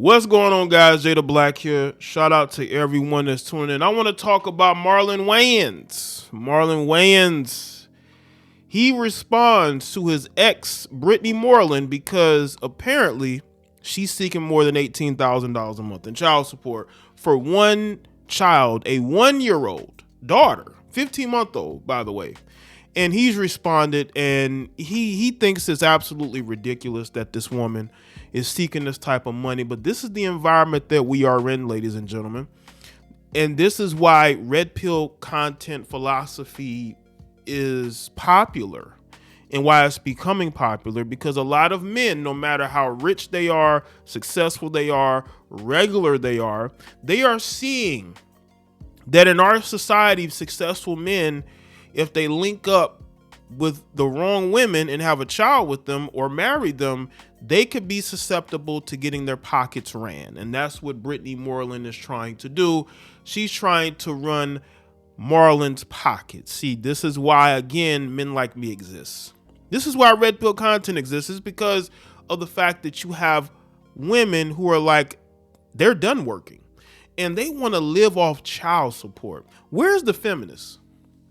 What's going on, guys? Jay the Black here. Shout out to everyone that's tuning in. I want to talk about Marlon Wayans. Marlon Wayans, he responds to his ex, Brittany Moreland, because apparently she's seeking more than $18,000 a month in child support for one child, a 1-year-old daughter, 15-month-old, by the way. And he's responded, and he thinks it's absolutely ridiculous that this woman is seeking this type of money. But this is the environment that we are in, ladies and gentlemen. And this is why red pill content philosophy is popular and why it's becoming popular, because a lot of men, no matter how rich they are, successful they are, regular they are seeing that in our society, successful men, if they link up with the wrong women and have a child with them or marry them, they could be susceptible to getting their pockets ran. And that's what Brittany Moreland is trying to do. She's trying to run Marlon's pockets. See, this is why, again, men like me exist. This is why red pill content exists, is because of the fact that you have women who are like, they're done working and they want to live off child support. Where's the feminists?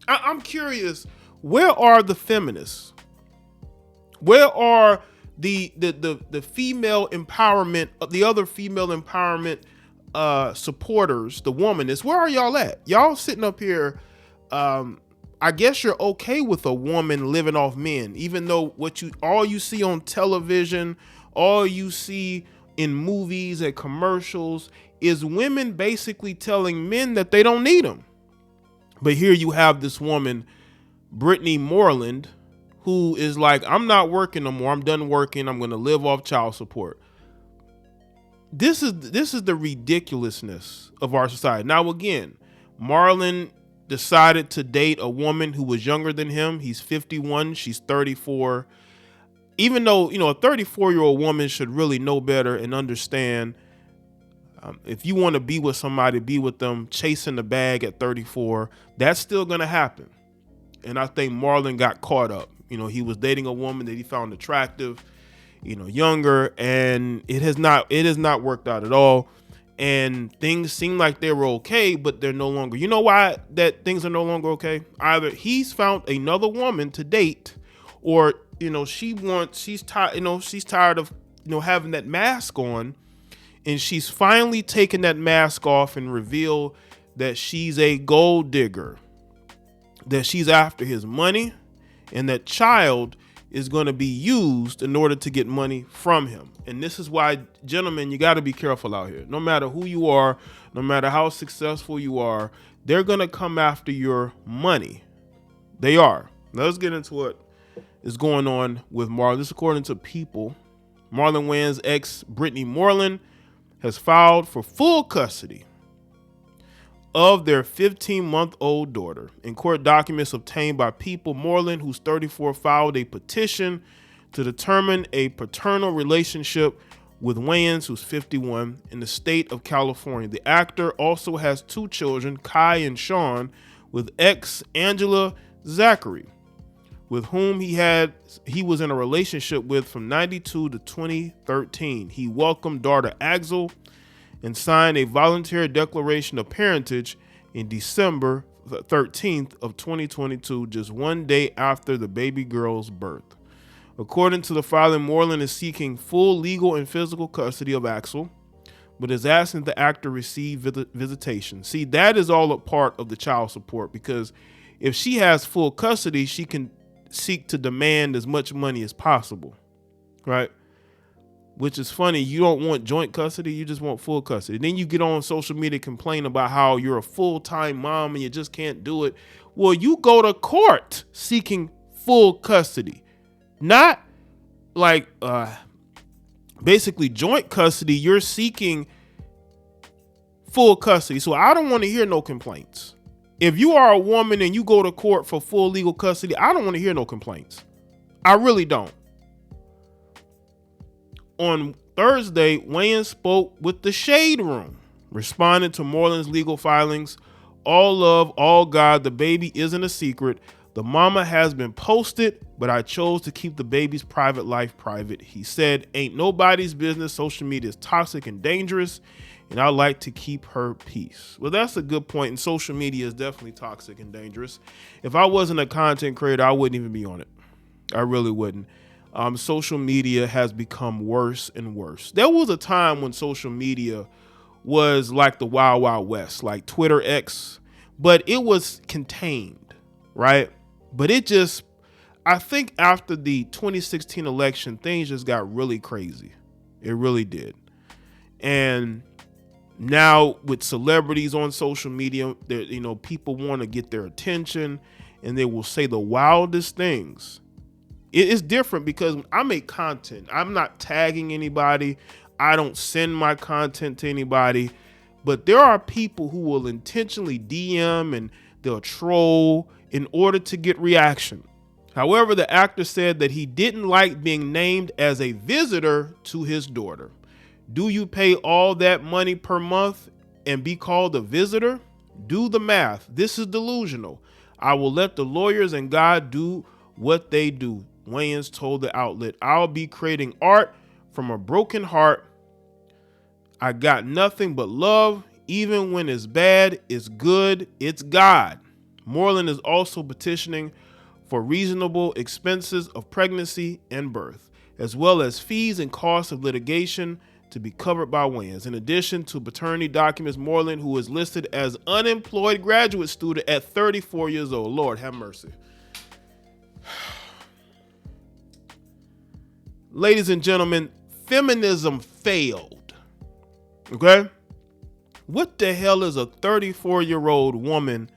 I'm curious, where are the feminists? Where are the female empowerment, the other female empowerment supporters, the womanists? Where are y'all at? Y'all sitting up here, I guess you're okay with a woman living off men, even though all you see on television, all you see in movies and commercials is women basically telling men that they don't need them. But here you have this woman, Brittany Moreland, who is like, I'm not working no more. I'm done working. I'm going to live off child support. This is the ridiculousness of our society. Now, again, Marlon decided to date a woman who was younger than him. He's 51. She's 34. Even though, a 34-year-old woman should really know better and understand, if you want to be with somebody, be with them. Chasing the bag at 34, that's still going to happen. And I think Marlon got caught up. He was dating a woman that he found attractive, younger, and it has not worked out at all. And things seem like they were okay, but they're no longer. You know why that things are no longer okay? Either he's found another woman to date, or she's tired of having that mask on. And she's finally taken that mask off and revealed that she's a gold digger, that she's after his money, and that child is going to be used in order to get money from him. And this is why, gentlemen, you got to be careful out here. No matter who you are, no matter how successful you are, they're going to come after your money. They are. Now let's get into what is going on with Marlon. This, according to People, Marlon Wayans' ex, Brittany Moreland, has filed for full custody of their 15-month-old daughter. In court documents obtained by People, Moreland, who's 34, filed a petition to determine a paternal relationship with Wayans, who's 51, in the state of California. The actor also has 2 children, Kai and Sean, with ex Angela Zachary, with whom he was in a relationship with from 92 to 2013. He welcomed daughter Axel and signed a voluntary declaration of parentage in December 13th of 2022, just one day after the baby girl's birth. According to the filing, Moreland is seeking full legal and physical custody of Axel, but is asking the actor receive visitation. See, that is all a part of the child support, because if she has full custody, she can seek to demand as much money as possible, right? Which is funny. You don't want joint custody. You just want full custody. Then you get on social media, complain about how you're a full-time mom and you just can't do it. Well, you go to court seeking full custody, not like basically joint custody. You're seeking full custody. So I don't want to hear no complaints. If you are a woman and you go to court for full legal custody, I don't want to hear no complaints. I really don't. On Thursday, Wayans spoke with the Shade Room, responding to Moreland's legal filings. All love, all God, the baby isn't a secret. The The mama has been posted, but I chose to keep the baby's private life private. He said, ain't nobody's business. Social media is toxic and dangerous, and I like to keep her peace. Well, that's a good point. And social media is definitely toxic and dangerous. If I wasn't a content creator, I wouldn't even be on it. I really wouldn't. Social media has become worse and worse. There was a time when social media was like the Wild Wild West, like Twitter X, but it was contained, right? But I think after the 2016 election, things just got really crazy. It really did. And now with celebrities on social media, people want to get their attention and they will say the wildest things. It is different because I make content. I'm not tagging anybody. I don't send my content to anybody. But there are people who will intentionally DM and they'll troll in order to get reaction. However, the actor said that he didn't like being named as a visitor to his daughter. Do you pay all that money per month and be called a visitor? Do the math. This is delusional. I will let the lawyers and God do what they do. Wayans told the outlet, I'll be creating art from a broken heart. I got nothing but love. Even when it's bad, it's good. It's God. Moreland is also petitioning for reasonable expenses of pregnancy and birth, as well as fees and costs of litigation to be covered by Wayans. In addition to paternity documents, Moreland, who is listed as unemployed graduate student at 34 years old. Lord have mercy. Ladies and gentlemen, feminism failed. Okay? What the hell is a 34-year-old woman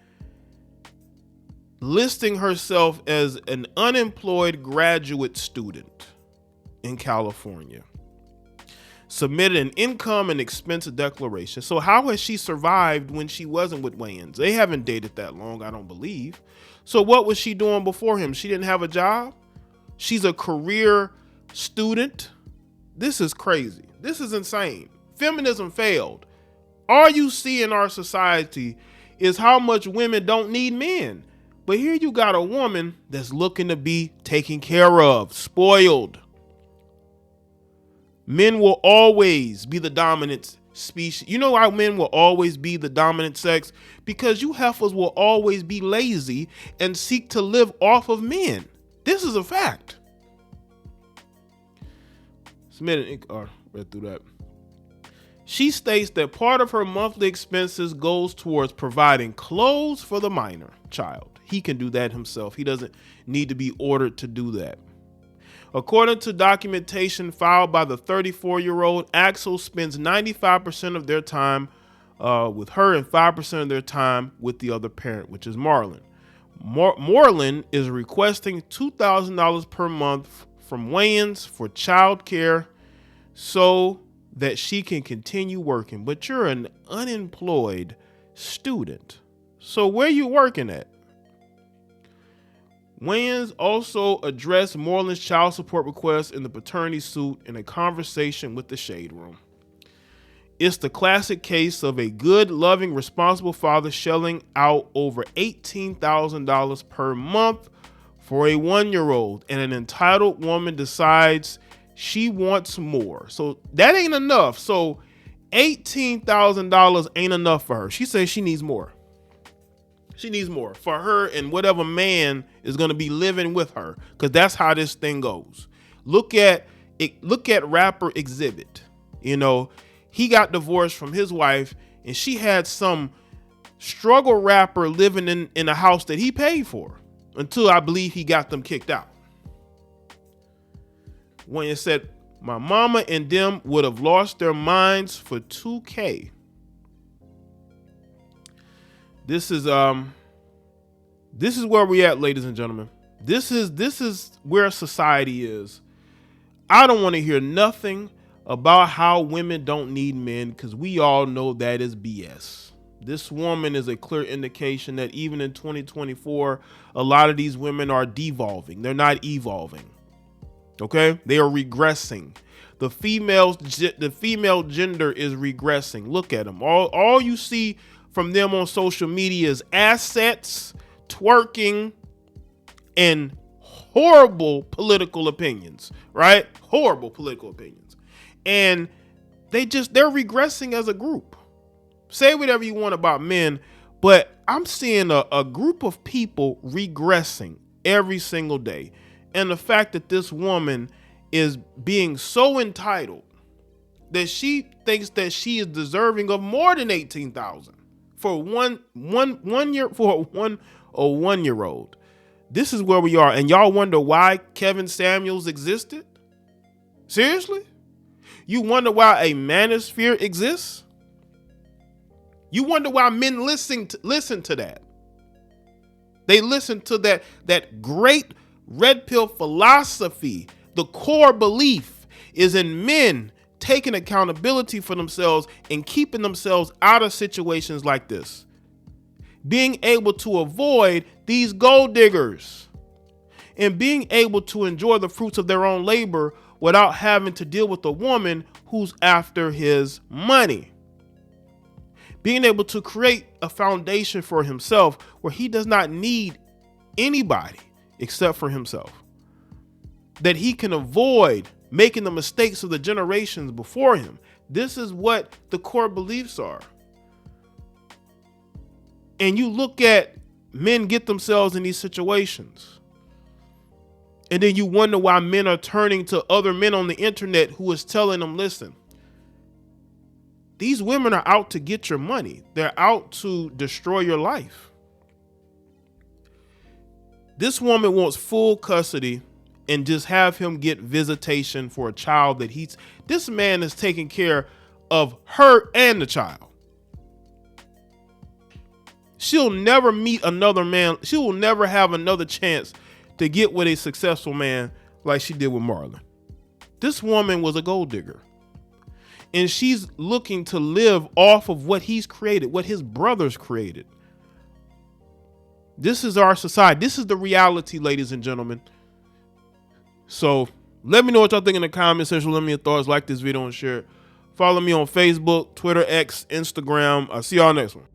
listing herself as an unemployed graduate student in California? Submitted an income and expense declaration. So how has she survived when she wasn't with Wayans? They haven't dated that long, I don't believe. So what was she doing before him? She didn't have a job? She's a career student? This is crazy. This is insane. Feminism failed. All you see in our society is how much women don't need men. But here you got a woman that's looking to be taken care of, spoiled. Men will always be the dominant species. You know why men will always be the dominant sex? Because you heifers will always be lazy and seek to live off of men. This is a fact. Read through that. She states that part of her monthly expenses goes towards providing clothes for the minor child. He can do that himself. He doesn't need to be ordered to do that. According to documentation filed by the 34-year-old, Axel spends 95% of their time with her and 5% of their time with the other parent, which is Marlon. Moreland is requesting $2,000 per month from Wayans for child care so that she can continue working. But you're an unemployed student. So where you working at? Wayans also addressed Moreland's child support request in the paternity suit in a conversation with the Shade Room. It's the classic case of a good, loving, responsible father shelling out over $18,000 per month for a 1-year-old, and an entitled woman decides she wants more. So that ain't enough. So $18,000 ain't enough for her. She says she needs more. She needs more for her and whatever man is going to be living with her, because that's how this thing goes. Look at it. Look at rapper Exhibit. You know, he got divorced from his wife and she had some struggle rapper living in a house that he paid for until I believe he got them kicked out. When it said, my mama and them would have lost their minds for $2K. This is where we at, ladies and gentlemen. This is where society is. I don't want to hear nothing about how women don't need men, because we all know that is BS. This woman is a clear indication that even in 2024, a lot of these women are devolving. They're not evolving. Okay? They are regressing. The female gender is regressing. Look at them. All you see from them on social media is assets, twerking, and horrible political opinions, right? Horrible political opinions. And they're regressing as a group. Say whatever you want about men, but I'm seeing a group of people regressing every single day. And the fact that this woman is being so entitled that she thinks that she is deserving of more than 18,000 for one year, for a 1 year old. This is where we are. And y'all wonder why Kevin Samuels existed? Seriously? You wonder why a manosphere exists? You wonder why men listen to that. They listen to that great red pill philosophy. The core belief is in men taking accountability for themselves and keeping themselves out of situations like this. Being able to avoid these gold diggers and being able to enjoy the fruits of their own labor without having to deal with a woman who's after his money. Being able to create a foundation for himself where he does not need anybody except for himself. That he can avoid making the mistakes of the generations before him. This is what the core beliefs are. And you look at men get themselves in these situations. And then you wonder why men are turning to other men on the internet who is telling them, listen, these women are out to get your money. They're out to destroy your life. This woman wants full custody and just have him get visitation for a child that this man is taking care of her and the child. She'll never meet another man. She will never have another chance to get with a successful man like she did with Marlon. This woman was a gold digger. And she's looking to live off of what he's created, what his brothers created. This is our society. This is the reality, ladies and gentlemen. So let me know what y'all think in the comment section. Let me know your thoughts. Like this video and share it. Follow me on Facebook, Twitter, X, Instagram. I'll see y'all next one.